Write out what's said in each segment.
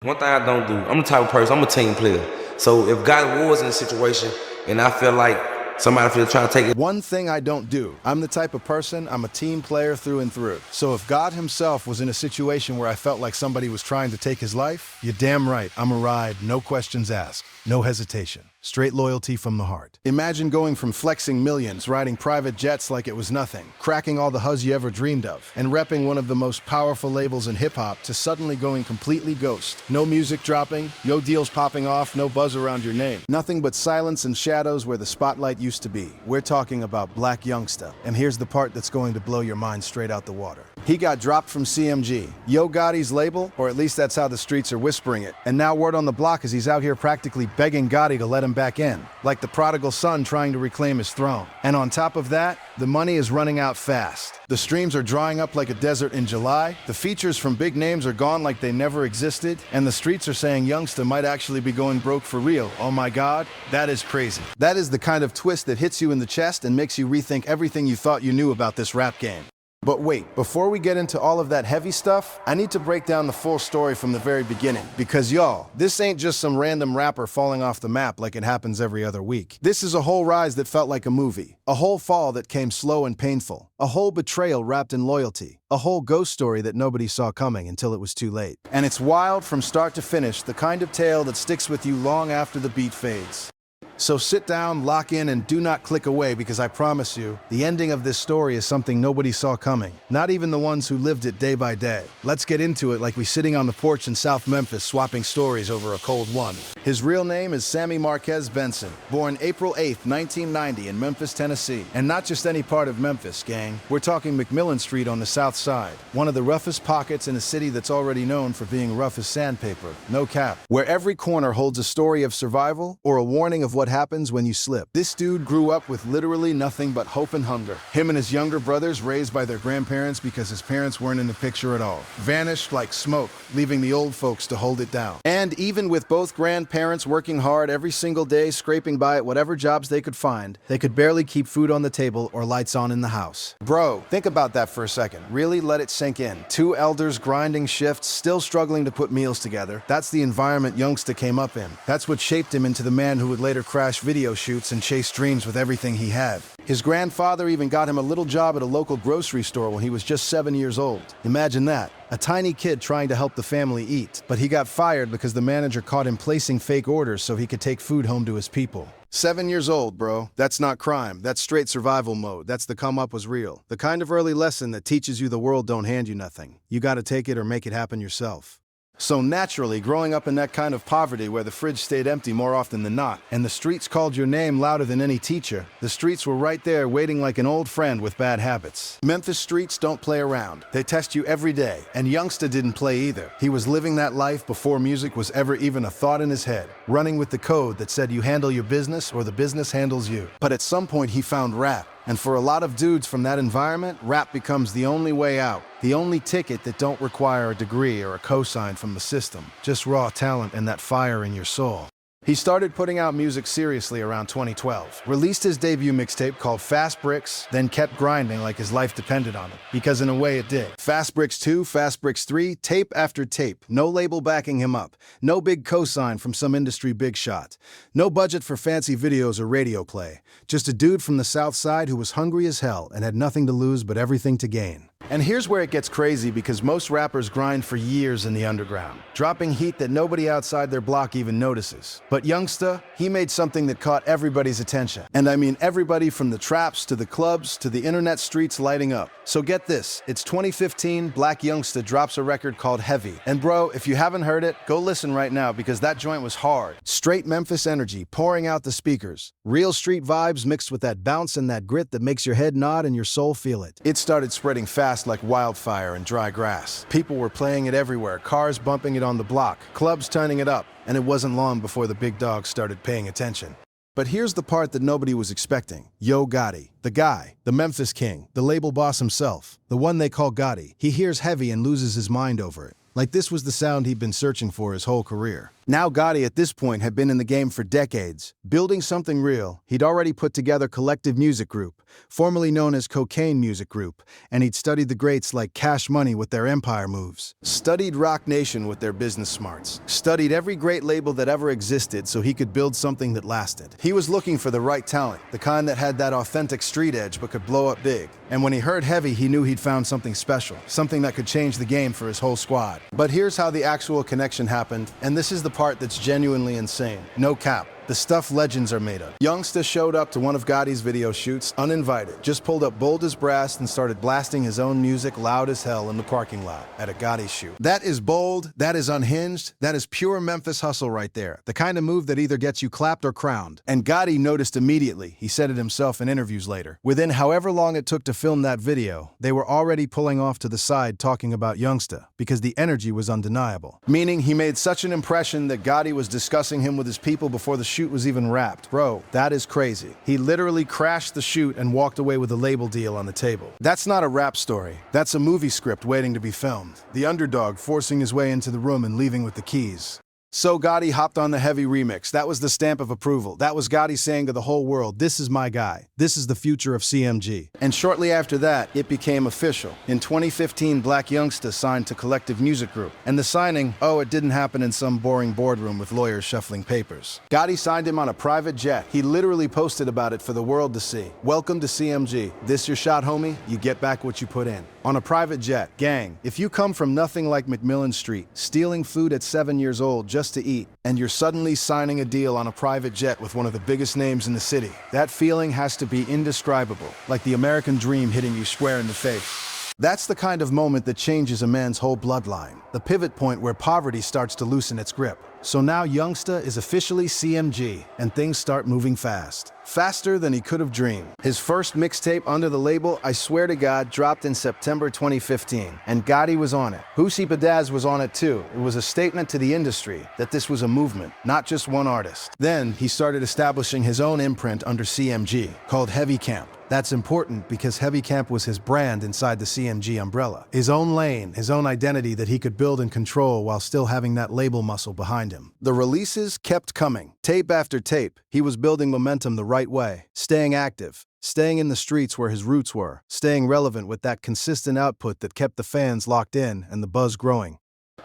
One thing I don't do, I'm the type of person, I'm a team player. So if God was in a situation and I feel like somebody feels trying to take it. One thing I don't do, I'm the type of person, I'm a team player through and through. So if God himself was in a situation where I felt like somebody was trying to take his life, you're damn right, I'm a ride, no questions asked, no hesitation. Straight loyalty from the heart. Imagine going from flexing millions, riding private jets like it was nothing, cracking all the huzz you ever dreamed of, and repping one of the most powerful labels in hip-hop to suddenly going completely ghost. No music dropping, no deals popping off, no buzz around your name. Nothing but silence and shadows where the spotlight used to be. We're talking about Blacc Youngsta. And here's the part that's going to blow your mind straight out the water. He got dropped from CMG, Yo Gotti's label, or at least that's how the streets are whispering it. And now word on the block is he's out here practically begging Gotti to let him back in, like the prodigal son trying to reclaim his throne. And on top of that, the money is running out fast. The streams are drying up like a desert in July, the features from big names are gone like they never existed, and the streets are saying Youngsta might actually be going broke for real. Oh my God, that is crazy. That is the kind of twist that hits you in the chest and makes you rethink everything you thought you knew about this rap game. But wait, before we get into all of that heavy stuff, I need to break down the full story from the very beginning. Because y'all, this ain't just some random rapper falling off the map like it happens every other week. This is a whole rise that felt like a movie. A whole fall that came slow and painful. A whole betrayal wrapped in loyalty. A whole ghost story that nobody saw coming until it was too late. And it's wild from start to finish, the kind of tale that sticks with you long after the beat fades. So sit down, lock in, and do not click away because I promise you, the ending of this story is something nobody saw coming. Not even the ones who lived it day by day. Let's get into it like we're sitting on the porch in South Memphis swapping stories over a cold one. His real name is Sammy Marquez Benson, born April 8th, 1990 in Memphis, Tennessee. And not just any part of Memphis, gang. We're talking McMillan Street on the south side. One of the roughest pockets in a city that's already known for being rough as sandpaper. No cap. Where every corner holds a story of survival or a warning of what happens when you slip. This dude grew up with literally nothing but hope and hunger. Him and his younger brothers raised by their grandparents because his parents weren't in the picture at all. Vanished like smoke, leaving the old folks to hold it down. And even with both grandparents working hard every single day, scraping by at whatever jobs they could find, they could barely keep food on the table or lights on in the house. Bro, think about that for a second. Really let it sink in. Two elders grinding shifts, still struggling to put meals together. That's the environment Youngsta came up in. That's what shaped him into the man who would later crash video shoots and chase dreams with everything he had. His grandfather even got him a little job at a local grocery store when he was just 7 years old. Imagine that. A tiny kid trying to help the family eat. But he got fired because the manager caught him placing fake orders so he could take food home to his people. 7 years old, bro. That's not crime. That's straight survival mode. That's the come up was real. The kind of early lesson that teaches you the world don't hand you nothing. You gotta take it or make it happen yourself. So naturally, growing up in that kind of poverty where the fridge stayed empty more often than not, and the streets called your name louder than any teacher, the streets were right there waiting like an old friend with bad habits. Memphis streets don't play around. They test you every day, and Youngsta didn't play either. He was living that life before music was ever even a thought in his head, running with the code that said you handle your business or the business handles you. But at some point he found rap. And for a lot of dudes from that environment, rap becomes the only way out. The only ticket that don't require a degree or a cosign from the system. Just raw talent and that fire in your soul. He started putting out music seriously around 2012, released his debut mixtape called Fast Bricks, then kept grinding like his life depended on it, because in a way it did. Fast Bricks 2, Fast Bricks 3, tape after tape, no label backing him up, no big cosign from some industry big shot, no budget for fancy videos or radio play, just a dude from the south side who was hungry as hell and had nothing to lose but everything to gain. And here's where it gets crazy because most rappers grind for years in the underground, dropping heat that nobody outside their block even notices. But Youngsta, he made something that caught everybody's attention. And I mean everybody from the traps to the clubs to the internet streets lighting up. So get this, it's 2015, Blacc Youngsta drops a record called Heavy. And bro, if you haven't heard it, go listen right now because that joint was hard. Straight Memphis energy pouring out the speakers. Real street vibes mixed with that bounce and that grit that makes your head nod and your soul feel it. It started spreading fast like wildfire in dry grass. People were playing it everywhere, cars bumping it on the block, clubs turning it up, and it wasn't long before the big dogs started paying attention. But here's the part that nobody was expecting. Yo Gotti, the guy, the Memphis king, the label boss himself, the one they call Gotti, he hears Heavy and loses his mind over it. Like this was the sound he'd been searching for his whole career. Now Gotti at this point had been in the game for decades, building something real. He'd already put together Collective Music Group, formerly known as Cocaine Music Group, and he'd studied the greats like Cash Money with their empire moves, studied Rock Nation with their business smarts, studied every great label that ever existed so he could build something that lasted. He was looking for the right talent, the kind that had that authentic street edge but could blow up big. And when he heard Heavy, he knew he'd found something special, something that could change the game for his whole squad. But here's how the actual connection happened, and this is the part that's genuinely insane. No cap. The stuff legends are made of. Youngsta showed up to one of Gotti's video shoots uninvited, just pulled up bold as brass and started blasting his own music loud as hell in the parking lot at a Gotti shoot. That is bold, that is unhinged, that is pure Memphis hustle right there. The kind of move that either gets you clapped or crowned. And Gotti noticed immediately. He said it himself in interviews later. Within however long it took to film that video, they were already pulling off to the side talking about Youngsta because the energy was undeniable. Meaning he made such an impression that Gotti was discussing him with his people before the shoot was even wrapped. Bro, that is crazy. He literally crashed the shoot and walked away with a label deal on the table. That's not a rap story. That's a movie script waiting to be filmed. The underdog forcing his way into the room and leaving with the keys. So Gotti hopped on the Heavy remix. That was the stamp of approval. That was Gotti saying to the whole world, this is my guy. This is the future of CMG. And shortly after that, it became official. In 2015, Blacc Youngsta signed to Collective Music Group. And the signing, it didn't happen in some boring boardroom with lawyers shuffling papers. Gotti signed him on a private jet. He literally posted about it for the world to see. Welcome to CMG. This your shot, homie? You get back what you put in. On a private jet. Gang, if you come from nothing like McMillan Street, stealing food at 7 years old just to eat, and you're suddenly signing a deal on a private jet with one of the biggest names in the city, that feeling has to be indescribable, like the American dream hitting you square in the face. That's the kind of moment that changes a man's whole bloodline, the pivot point where poverty starts to loosen its grip. So now Youngsta is officially CMG, and things start moving fast. Faster than he could have dreamed. His first mixtape under the label, I Swear to God, dropped in September 2015, and Gotti was on it. Hoosie Badaz was on it too. It was a statement to the industry that this was a movement, not just one artist. Then he started establishing his own imprint under CMG, called Heavy Camp. That's important because Heavy Camp was his brand inside the CMG umbrella. His own lane, his own identity that he could build and control while still having that label muscle behind him. The releases kept coming. Tape after tape, he was building momentum the right way, staying active, staying in the streets where his roots were, staying relevant with that consistent output that kept the fans locked in and the buzz growing.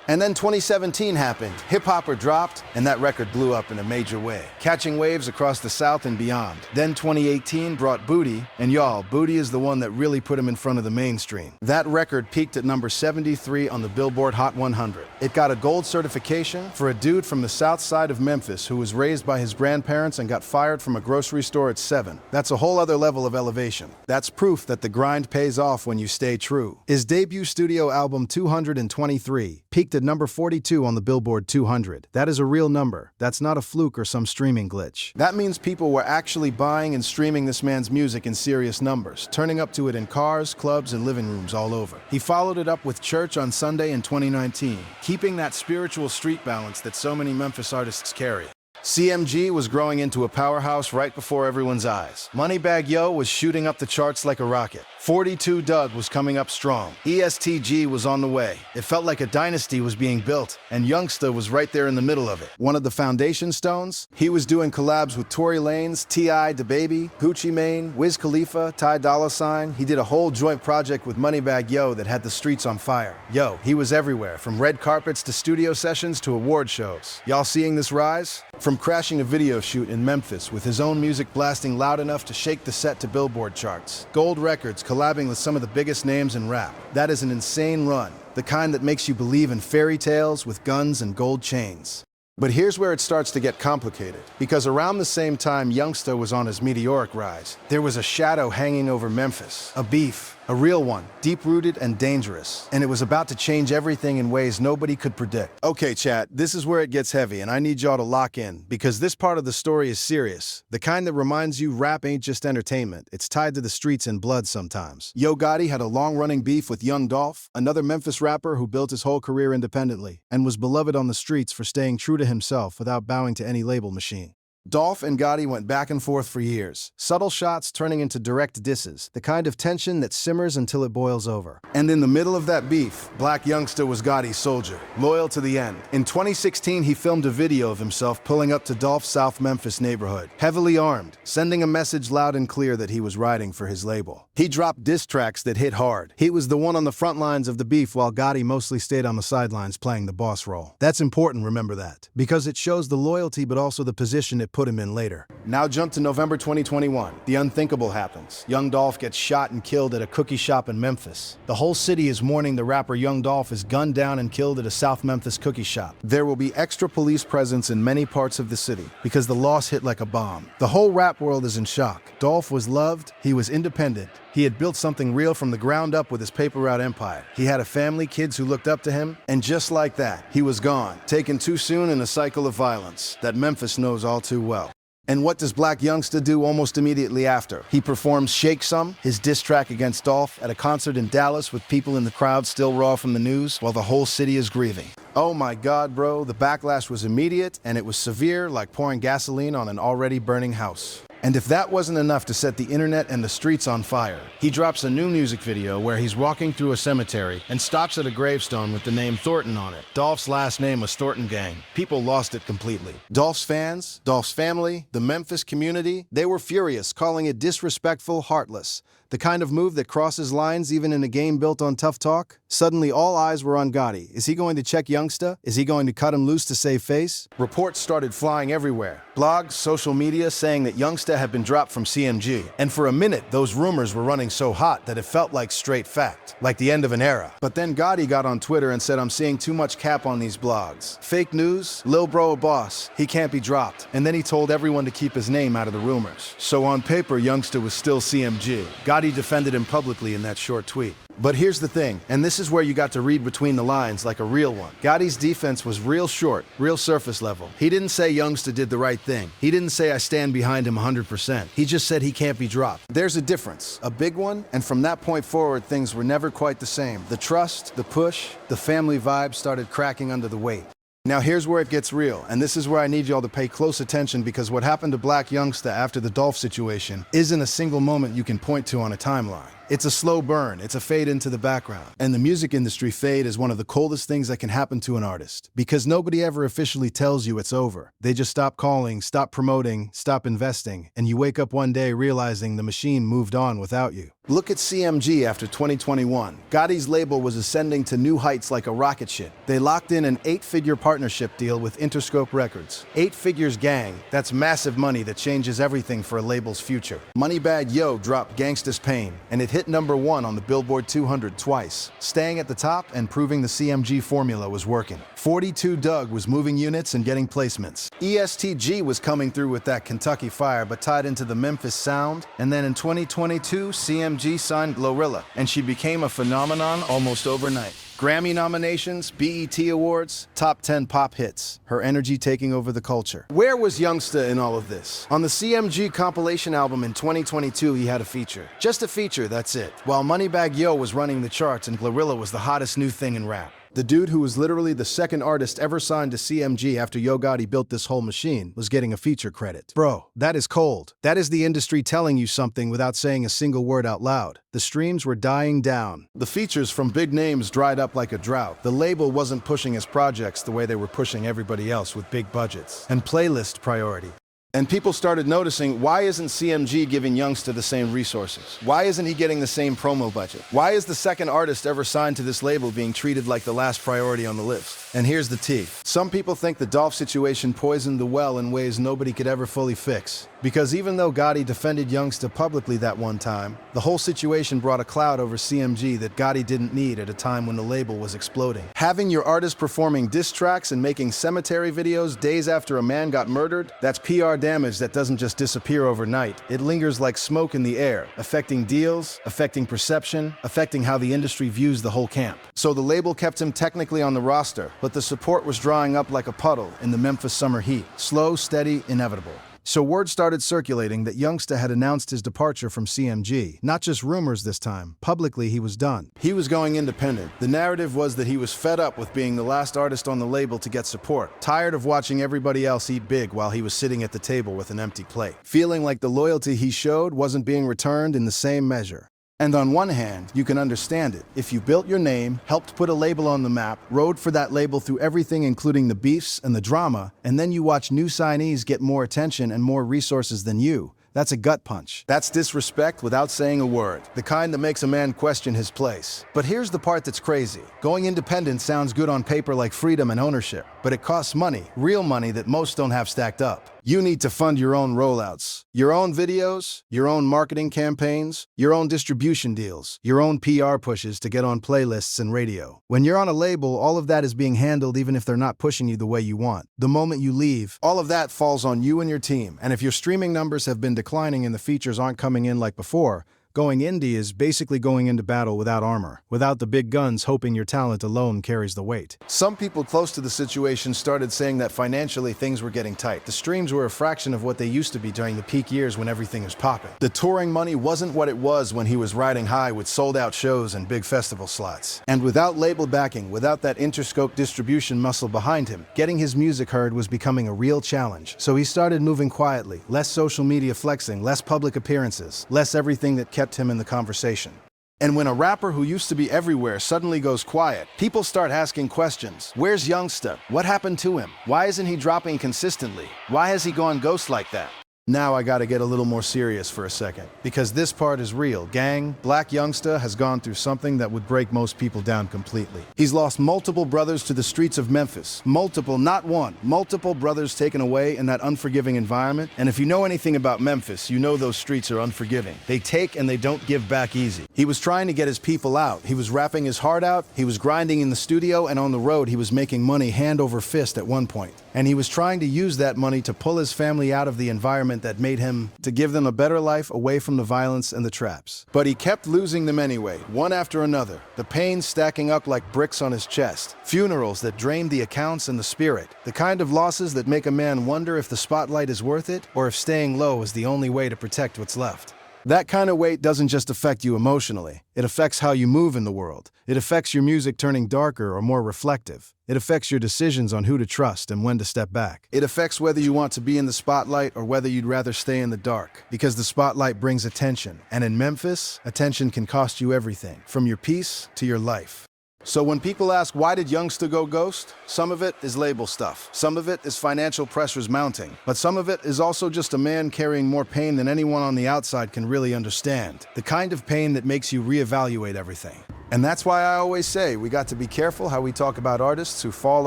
And then 2017 happened. Hip Hopper dropped, and that record blew up in a major way, catching waves across the South and beyond. Then 2018 brought Booty, and y'all, Booty is the one that really put him in front of the mainstream. That record peaked at number 73 on the Billboard Hot 100. It got a gold certification for a dude from the south side of Memphis who was raised by his grandparents and got fired from a grocery store at 7. That's a whole other level of elevation. That's proof that the grind pays off when you stay true. His debut studio album 223 peaked at number 42 on the Billboard 200. That is a real number. That's not a fluke or some streaming glitch. That means people were actually buying and streaming this man's music in serious numbers, turning up to it in cars, clubs, and living rooms all over. He followed it up with Church on Sunday in 2019, keeping that spiritual street balance that so many Memphis artists carry. CMG was growing into a powerhouse right before everyone's eyes. Moneybagg Yo was shooting up the charts like a rocket. 42 Doug was coming up strong. ESTG was on the way. It felt like a dynasty was being built, and Youngsta was right there in the middle of it. One of the foundation stones? He was doing collabs with Tory Lanez, T.I., DaBaby, Gucci Mane, Wiz Khalifa, Ty Dolla $ign. He did a whole joint project with Moneybagg Yo that had the streets on fire. Yo, he was everywhere, from red carpets to studio sessions to award shows. Y'all seeing this rise? From crashing a video shoot in Memphis with his own music blasting loud enough to shake the set to Billboard charts. Gold records collabing with some of the biggest names in rap. That is an insane run, the kind that makes you believe in fairy tales with guns and gold chains. But here's where it starts to get complicated, because around the same time Youngsta was on his meteoric rise, there was a shadow hanging over Memphis, a beef, a real one, deep-rooted and dangerous, and it was about to change everything in ways nobody could predict. Okay, chat, this is where it gets heavy, and I need y'all to lock in, because this part of the story is serious, the kind that reminds you rap ain't just entertainment, it's tied to the streets and blood sometimes. Yo Gotti had a long-running beef with Young Dolph, another Memphis rapper who built his whole career independently, and was beloved on the streets for staying true to himself without bowing to any label machine. Dolph and Gotti went back and forth for years, subtle shots turning into direct disses, the kind of tension that simmers until it boils over. And in the middle of that beef, Blacc Youngsta was Gotti's soldier, loyal to the end. In 2016, he filmed a video of himself pulling up to Dolph's South Memphis neighborhood, heavily armed, sending a message loud and clear that he was riding for his label. He dropped diss tracks that hit hard. He was the one on the front lines of the beef while Gotti mostly stayed on the sidelines playing the boss role. That's important, remember that, because it shows the loyalty but also the position it put him in later. Now jump to November 2021. The unthinkable happens. Young Dolph gets shot and killed at a cookie shop in Memphis. The whole city is mourning the rapper Young Dolph is gunned down and killed at a South Memphis cookie shop. There will be extra police presence in many parts of the city because the loss hit like a bomb. The whole rap world is in shock. Dolph was loved, he was independent. He had built something real from the ground up with his paper route empire. He had a family, kids who looked up to him, and just like that, he was gone, taken too soon in a cycle of violence that Memphis knows all too well. And what does Blacc Youngsta do almost immediately after? He performs Shake Some, his diss track against Dolph, at a concert in Dallas with people in the crowd still raw from the news while the whole city is grieving. Oh my God, bro, the backlash was immediate and it was severe, like pouring gasoline on an already burning house. And if that wasn't enough to set the internet and the streets on fire, he drops a new music video where he's walking through a cemetery and stops at a gravestone with the name Thornton on it. Dolph's last name was Thornton Gang. People lost it completely. Dolph's fans, Dolph's family, the Memphis community, they were furious, calling it disrespectful, heartless. The kind of move that crosses lines even in a game built on tough talk? Suddenly all eyes were on Gotti. Is he going to check Youngsta? Is he going to cut him loose to save face? Reports started flying everywhere. Blogs, social media saying that Youngsta had been dropped from CMG. And for a minute, those rumors were running so hot that it felt like straight fact, like the end of an era. But then Gotti got on Twitter and said, "I'm seeing too much cap on these blogs. Fake news, Lil Bro a boss, he can't be dropped." And then he told everyone to keep his name out of the rumors. So on paper, Youngsta was still CMG. Gotti defended him publicly in that short tweet. But here's the thing, and this is where you got to read between the lines like a real one. Gotti's defense was real short, real surface level. He didn't say Youngsta did the right thing. He didn't say I stand behind him 100%. He just said he can't be dropped. There's a difference, a big one, and from that point forward, things were never quite the same. The trust, the push, the family vibe started cracking under the weight. Now here's where it gets real, and this is where I need y'all to pay close attention because what happened to Blacc Youngsta after the Dolph situation isn't a single moment you can point to on a timeline. It's a slow burn, it's a fade into the background. And the music industry fade is one of the coldest things that can happen to an artist because nobody ever officially tells you it's over. They just stop calling, stop promoting, stop investing, and you wake up one day realizing the machine moved on without you. Look at CMG after 2021. Gotti's label was ascending to new heights like a rocket ship. They locked in an 8-figure partnership deal with Interscope Records. 8 figures gang, that's massive money that changes everything for a label's future. Moneybagg Yo dropped Gangsta's Pain, and it hit #1 on the Billboard 200 twice, staying at the top and proving the CMG formula was working. 42 Dugg was moving units and getting placements. ESTG was coming through with that Kentucky fire but tied into the Memphis sound, and then in 2022, CMG signed Glorilla, and she became a phenomenon almost overnight. Grammy nominations, BET Awards, top 10 pop hits, her energy taking over the culture. Where was Youngsta in all of this? On the CMG compilation album in 2022, he had a feature. Just a feature, that's it. While Moneybagg Yo was running the charts and Glorilla was the hottest new thing in rap. The dude who was literally the second artist ever signed to CMG after Yo Gotti built this whole machine was getting a feature credit. Bro, that is cold. That is the industry telling you something without saying a single word out loud. The streams were dying down. The features from big names dried up like a drought. The label wasn't pushing his projects the way they were pushing everybody else with big budgets and playlist priority. And people started noticing, why isn't CMG giving Youngsta the same resources? Why isn't he getting the same promo budget? Why is the second artist ever signed to this label being treated like the last priority on the list? And here's the tea. Some people think the Dolph situation poisoned the well in ways nobody could ever fully fix. Because even though Gotti defended Youngsta publicly that one time, the whole situation brought a cloud over CMG that Gotti didn't need at a time when the label was exploding. Having your artist performing diss tracks and making cemetery videos days after a man got murdered, that's PR damage that doesn't just disappear overnight. It lingers like smoke in the air, affecting deals, affecting perception, affecting how the industry views the whole camp. So the label kept him technically on the roster, but the support was drying up like a puddle in the Memphis summer heat. Slow, steady, inevitable. So word started circulating that Youngsta had announced his departure from CMG. Not just rumors this time. Publicly, he was done. He was going independent. The narrative was that he was fed up with being the last artist on the label to get support, tired of watching everybody else eat big while he was sitting at the table with an empty plate, feeling like the loyalty he showed wasn't being returned in the same measure. And on one hand, you can understand it. If you built your name, helped put a label on the map, rode for that label through everything including the beefs and the drama, and then you watch new signees get more attention and more resources than you, that's a gut punch. That's disrespect without saying a word, the kind that makes a man question his place. But here's the part that's crazy. Going independent sounds good on paper like freedom and ownership, but it costs money, real money that most don't have stacked up. You need to fund your own rollouts, your own videos, your own marketing campaigns, your own distribution deals, your own PR pushes to get on playlists and radio. When you're on a label, all of that is being handled even if they're not pushing you the way you want. The moment you leave, all of that falls on you and your team. And if your streaming numbers have been declining and the features aren't coming in like before, going indie is basically going into battle without armor, without the big guns hoping your talent alone carries the weight. Some people close to the situation started saying that financially things were getting tight. The streams were a fraction of what they used to be during the peak years when everything was popping. The touring money wasn't what it was when he was riding high with sold-out shows and big festival slots. And without label backing, without that Interscope distribution muscle behind him, getting his music heard was becoming a real challenge. So he started moving quietly, less social media flexing, less public appearances, less everything that kept him in the conversation. And when a rapper who used to be everywhere suddenly goes quiet, people start asking questions. Where's Youngsta? What happened to him? Why isn't he dropping consistently? Why has he gone ghost like that? Now I gotta get a little more serious for a second, because this part is real. Gang, Blacc Youngsta has gone through something that would break most people down completely. He's lost multiple brothers to the streets of Memphis. Multiple, not one. Multiple brothers taken away in that unforgiving environment. And if you know anything about Memphis, you know those streets are unforgiving. They take and they don't give back easy. He was trying to get his people out. He was rapping his heart out. He was grinding in the studio, and on the road he was making money hand over fist at one point. And he was trying to use that money to pull his family out of the environment that made him, to give them a better life away from the violence and the traps. But he kept losing them anyway, one after another, the pain stacking up like bricks on his chest. Funerals that drained the accounts and the spirit, the kind of losses that make a man wonder if the spotlight is worth it or if staying low is the only way to protect what's left. That kind of weight doesn't just affect you emotionally. It affects how you move in the world. It affects your music turning darker or more reflective. It affects your decisions on who to trust and when to step back. It affects whether you want to be in the spotlight or whether you'd rather stay in the dark. Because the spotlight brings attention. And in Memphis, attention can cost you everything, from your peace to your life. So when people ask, why did Youngsta go ghost? Some of it is label stuff. Some of it is financial pressures mounting. But some of it is also just a man carrying more pain than anyone on the outside can really understand. The kind of pain that makes you reevaluate everything. And that's why I always say we got to be careful how we talk about artists who fall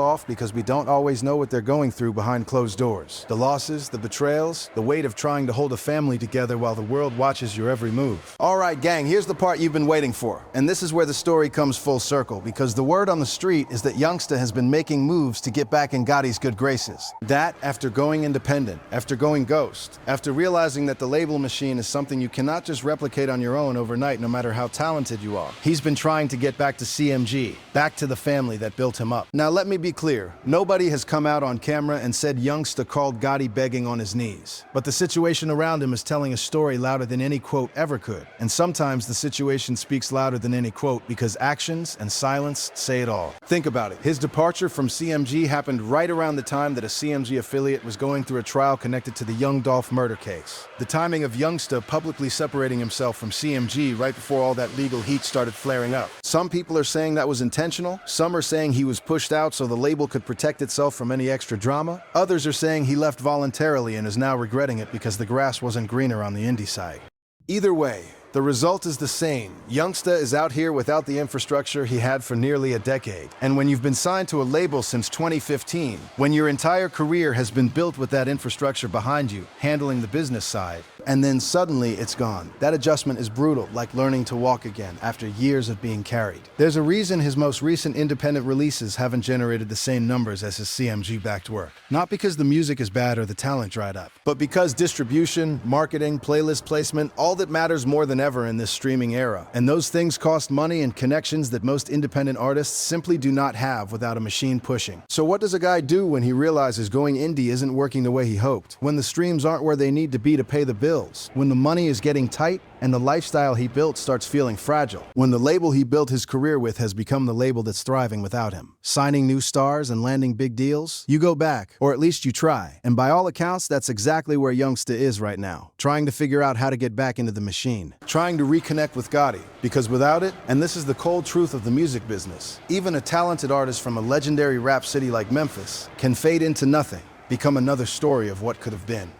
off because we don't always know what they're going through behind closed doors. The losses, the betrayals, the weight of trying to hold a family together while the world watches your every move. All right, gang, here's the part you've been waiting for. And this is where the story comes full circle, because the word on the street is that Youngsta has been making moves to get back in Gotti's good graces. That after going independent, after going ghost, after realizing that the label machine is something you cannot just replicate on your own overnight no matter how talented you are. He's been trying to get back to CMG, back to the family that built him up. Now let me be clear, nobody has come out on camera and said Youngsta called Gotti begging on his knees. But the situation around him is telling a story louder than any quote ever could. And sometimes the situation speaks louder than any quote because actions and silence say it all. Think about it. His departure from CMG happened right around the time that a CMG affiliate was going through a trial connected to the Young Dolph murder case. The timing of Youngsta publicly separating himself from CMG right before all that legal heat started flaring up. Some people are saying that was intentional. Some are saying he was pushed out so the label could protect itself from any extra drama. Others are saying he left voluntarily and is now regretting it because the grass wasn't greener on the indie side. Either way, the result is the same. Youngsta is out here without the infrastructure he had for nearly a decade. And when you've been signed to a label since 2015, when your entire career has been built with that infrastructure behind you, handling the business side, And then suddenly it's gone. That adjustment is brutal, like learning to walk again after years of being carried. There's a reason his most recent independent releases haven't generated the same numbers as his CMG-backed work. Not because the music is bad or the talent dried up, but because distribution, marketing, playlist placement, all that matters more than ever in this streaming era. And those things cost money and connections that most independent artists simply do not have without a machine pushing. So what does a guy do when he realizes going indie isn't working the way he hoped? When the streams aren't where they need to be to pay the bills? When the money is getting tight and the lifestyle he built starts feeling fragile? When the label he built his career with has become the label that's thriving without him? Signing new stars and landing big deals? You go back, or at least you try. And by all accounts, that's exactly where Youngsta is right now. Trying to figure out how to get back into the machine. Trying to reconnect with Gotti. Because without it, and this is the cold truth of the music business, even a talented artist from a legendary rap city like Memphis can fade into nothing, become another story of what could have been.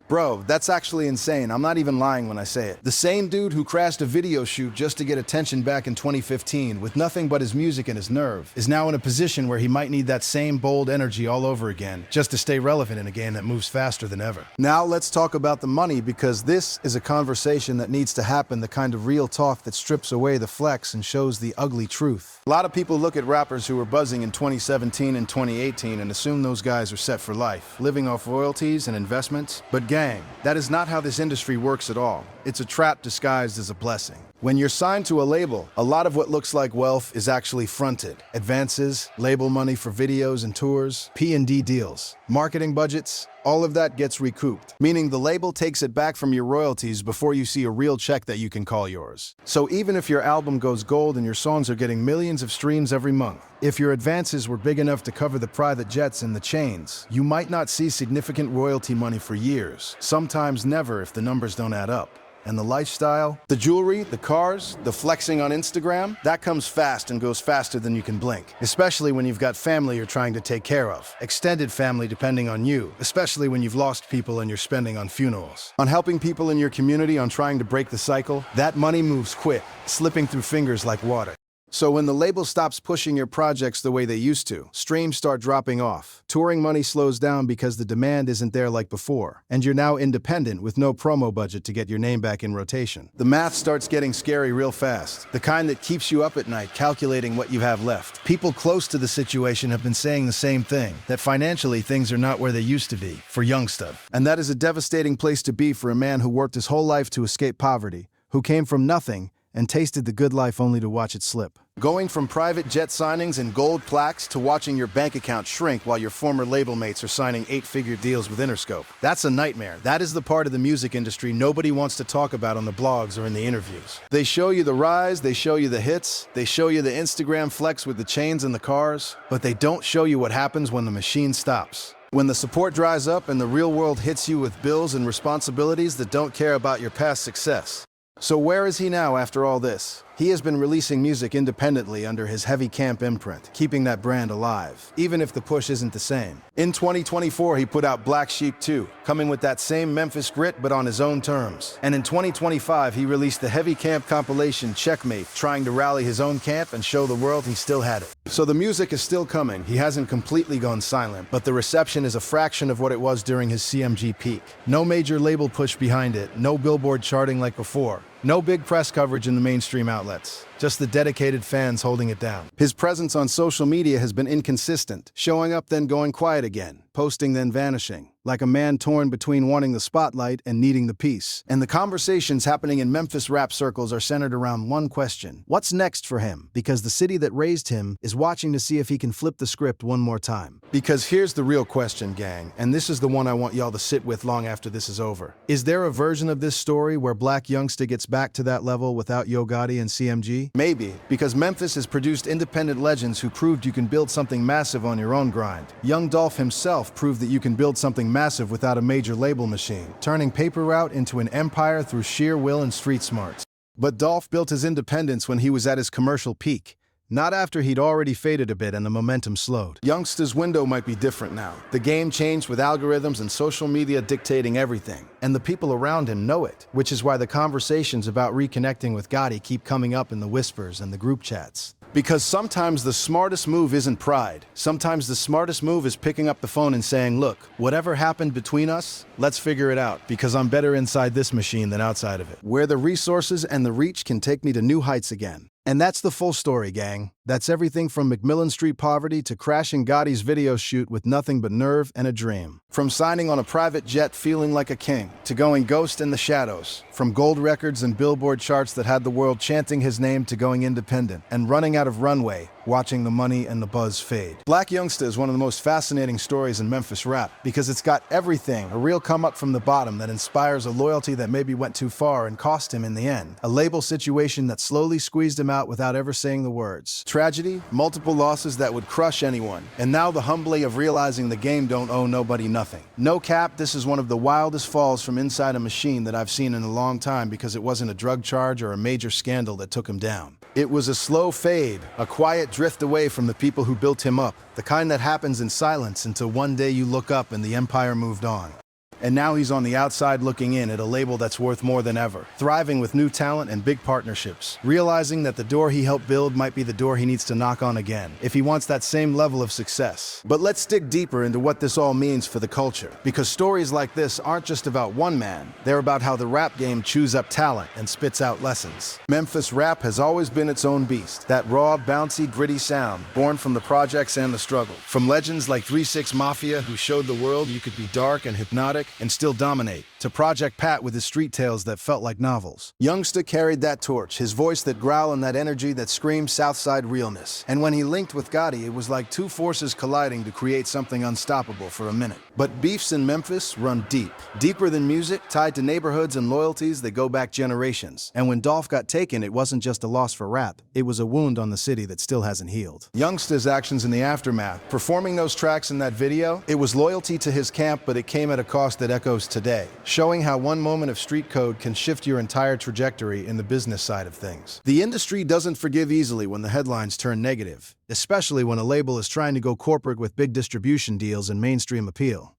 Bro, that's actually insane. I'm not even lying when I say it. The same dude who crashed a video shoot just to get attention back in 2015 with nothing but his music and his nerve is now in a position where he might need that same bold energy all over again just to stay relevant in a game that moves faster than ever. Now let's talk about the money, because this is a conversation that needs to happen, the kind of real talk that strips away the flex and shows the ugly truth. A lot of people look at rappers who were buzzing in 2017 and 2018 and assume those guys are set for life, living off royalties and investments. But gang, that is not how this industry works at all. It's a trap disguised as a blessing. When you're signed to a label, a lot of what looks like wealth is actually fronted. Advances, label money for videos and tours, P&D deals, marketing budgets, all of that gets recouped, meaning the label takes it back from your royalties before you see a real check that you can call yours. So even if your album goes gold and your songs are getting millions of streams every month, if your advances were big enough to cover the private jets and the chains, you might not see significant royalty money for years, sometimes never if the numbers don't add up. And the lifestyle, the jewelry, the cars, the flexing on Instagram, that comes fast and goes faster than you can blink. Especially when you've got family you're trying to take care of. Extended family depending on you, especially when you've lost people and you're spending on funerals. On helping people in your community, on trying to break the cycle, that money moves quick, slipping through fingers like water. So when the label stops pushing your projects the way they used to, streams start dropping off, touring money slows down because the demand isn't there like before, and you're now independent with no promo budget to get your name back in rotation. The math starts getting scary real fast, the kind that keeps you up at night calculating what you have left. People close to the situation have been saying the same thing, that financially things are not where they used to be, for Youngsta. And that is a devastating place to be for a man who worked his whole life to escape poverty, who came from nothing and tasted the good life only to watch it slip. Going from private jet signings and gold plaques to watching your bank account shrink while your former label mates are signing 8-figure deals with Interscope. That's a nightmare. That is the part of the music industry nobody wants to talk about on the blogs or in the interviews. They show you the rise, they show you the hits, they show you the Instagram flex with the chains and the cars, but they don't show you what happens when the machine stops. When the support dries up and the real world hits you with bills and responsibilities that don't care about your past success. So where is he now after all this? He has been releasing music independently under his heavy camp imprint, keeping that brand alive, even if the push isn't the same. In 2024, he put out Black Sheep 2, coming with that same Memphis grit but on his own terms. And in 2025, he released the heavy camp compilation Checkmate, trying to rally his own camp and show the world he still had it. So the music is still coming. He hasn't completely gone silent, but the reception is a fraction of what it was during his CMG peak. No major label push behind it, no Billboard charting like before. No big press coverage in the mainstream outlets, just the dedicated fans holding it down. His presence on social media has been inconsistent, showing up then going quiet again, posting then vanishing, like a man torn between wanting the spotlight and needing the peace. And the conversations happening in Memphis rap circles are centered around one question: what's next for him? Because the city that raised him is watching to see if he can flip the script one more time. Because here's the real question, gang, and this is the one I want y'all to sit with long after this is over. Is there a version of this story where Blacc Youngsta gets back to that level without Yo Gotti and CMG? Maybe, because Memphis has produced independent legends who proved you can build something massive on your own grind. Young Dolph himself proved that you can build something massive without a major label machine, turning paper route into an empire through sheer will and street smarts. But Dolph built his independence when he was at his commercial peak, Not after he'd already faded a bit and the momentum slowed. Youngsta's window might be different now. The game changed with algorithms and social media dictating everything. And the people around him know it, which is why the conversations about reconnecting with Gotti keep coming up in the whispers and the group chats. Because sometimes the smartest move isn't pride. Sometimes the smartest move is picking up the phone and saying, look, whatever happened between us, let's figure it out, because I'm better inside this machine than outside of it, where the resources and the reach can take me to new heights again. And that's the full story, gang. That's everything from McMillan Street poverty to crashing Gotti's video shoot with nothing but nerve and a dream. From signing on a private jet feeling like a king, to going ghost in the shadows. From gold records and Billboard charts that had the world chanting his name to going independent and running out of runway, watching the money and the buzz fade. Blacc Youngsta is one of the most fascinating stories in Memphis rap because it's got everything, a real come up from the bottom that inspires a loyalty that maybe went too far and cost him in the end. A label situation that slowly squeezed him out without ever saying the words. Tragedy, multiple losses that would crush anyone, and now the humbly of realizing the game don't owe nobody nothing. No cap, this is one of the wildest falls from inside a machine that I've seen in a long time because it wasn't a drug charge or a major scandal that took him down. It was a slow fade, a quiet drift away from the people who built him up, the kind that happens in silence until one day you look up and the empire moved on. And now he's on the outside looking in at a label that's worth more than ever, thriving with new talent and big partnerships, realizing that the door he helped build might be the door he needs to knock on again, if he wants that same level of success. But let's dig deeper into what this all means for the culture, because stories like this aren't just about one man, they're about how the rap game chews up talent and spits out lessons. Memphis rap has always been its own beast, that raw, bouncy, gritty sound, born from the projects and the struggle. From legends like 3-6 Mafia, who showed the world you could be dark and hypnotic, and still dominate, to Project Pat with his street tales that felt like novels. Youngsta carried that torch, his voice that growled and that energy that screamed Southside realness. And when he linked with Gotti, it was like two forces colliding to create something unstoppable for a minute. But beefs in Memphis run deep. Deeper than music, tied to neighborhoods and loyalties that go back generations. And when Dolph got taken, it wasn't just a loss for rap, it was a wound on the city that still hasn't healed. Youngsta's actions in the aftermath, performing those tracks in that video, it was loyalty to his camp, but it came at a cost that echoes today, showing how one moment of street code can shift your entire trajectory in the business side of things. The industry doesn't forgive easily when the headlines turn negative, especially when a label is trying to go corporate with big distribution deals and mainstream appeal.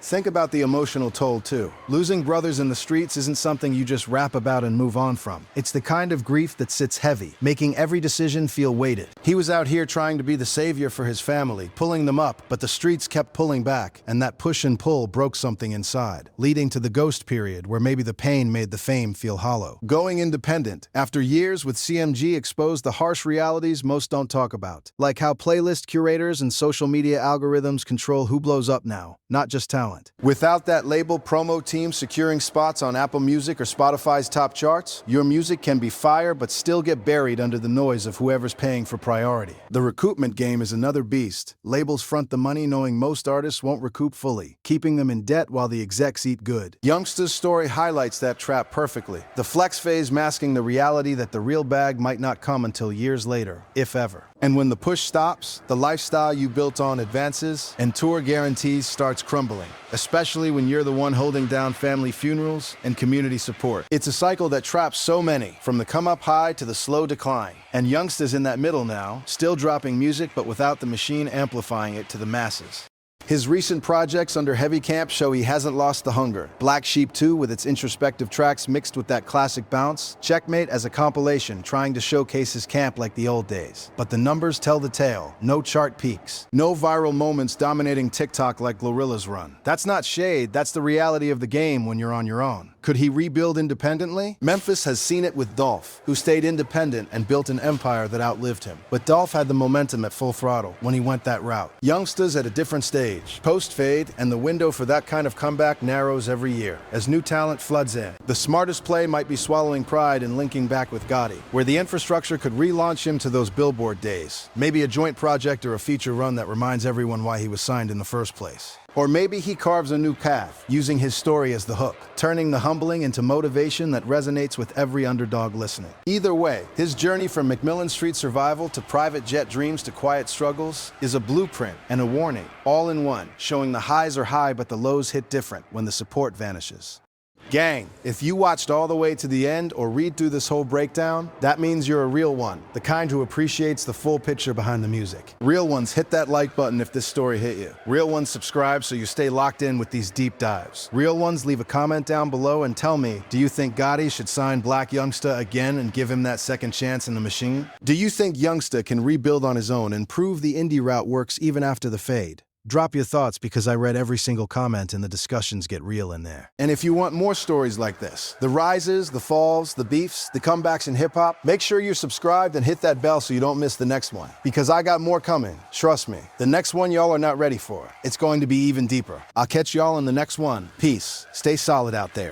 Think about the emotional toll, too. Losing brothers in the streets isn't something you just rap about and move on from. It's the kind of grief that sits heavy, making every decision feel weighted. He was out here trying to be the savior for his family, pulling them up, but the streets kept pulling back, and that push and pull broke something inside, leading to the ghost period where maybe the pain made the fame feel hollow. Going independent, after years with CMG exposed the harsh realities most don't talk about, like how playlist curators and social media algorithms control who blows up now, not just talent. Without that label promo team securing spots on Apple Music or Spotify's top charts, your music can be fire but still get buried under the noise of whoever's paying for priority. The recoupment game is another beast. Labels front the money knowing most artists won't recoup fully, keeping them in debt while the execs eat good. Youngsta's story highlights that trap perfectly. The flex phase masking the reality that the real bag might not come until years later, if ever. And when the push stops, the lifestyle you built on advances, and tour guarantees starts crumbling, especially when you're the one holding down family funerals and community support. It's a cycle that traps so many, from the come up high to the slow decline. And Youngsta's in that middle now, still dropping music but without the machine amplifying it to the masses. His recent projects under Heavy Camp show he hasn't lost the hunger. Black Sheep 2 with its introspective tracks mixed with that classic bounce. Checkmate as a compilation trying to showcase his camp like the old days. But the numbers tell the tale. No chart peaks. No viral moments dominating TikTok like Glorilla's run. That's not shade, that's the reality of the game when you're on your own. Could he rebuild independently? Memphis has seen it with Dolph, who stayed independent and built an empire that outlived him. But Dolph had the momentum at full throttle when he went that route. Youngsta's at a different stage, post-fade, and the window for that kind of comeback narrows every year, as new talent floods in. The smartest play might be swallowing pride and linking back with Gotti, where the infrastructure could relaunch him to those Billboard days. Maybe a joint project or a feature run that reminds everyone why he was signed in the first place. Or maybe he carves a new path, using his story as the hook, turning the humbling into motivation that resonates with every underdog listening. Either way, his journey from McMillan Street survival to private jet dreams to quiet struggles is a blueprint and a warning, all in one, showing the highs are high but the lows hit different when the support vanishes. Gang, if you watched all the way to the end or read through this whole breakdown, that means you're a real one, the kind who appreciates the full picture behind the music. Real ones, hit that like button if this story hit you. Real ones, subscribe so you stay locked in with these deep dives. Real ones, leave a comment down below and tell me, do you think Gotti should sign Blacc Youngsta again and give him that second chance in the machine? Do you think Youngsta can rebuild on his own and prove the indie route works even after the fade? Drop your thoughts because I read every single comment and the discussions get real in there. And if you want more stories like this, the rises, the falls, the beefs, the comebacks in hip-hop, make sure you're subscribed and hit that bell so you don't miss the next one. Because I got more coming, trust me. The next one y'all are not ready for. It's going to be even deeper. I'll catch y'all in the next one. Peace. Stay solid out there.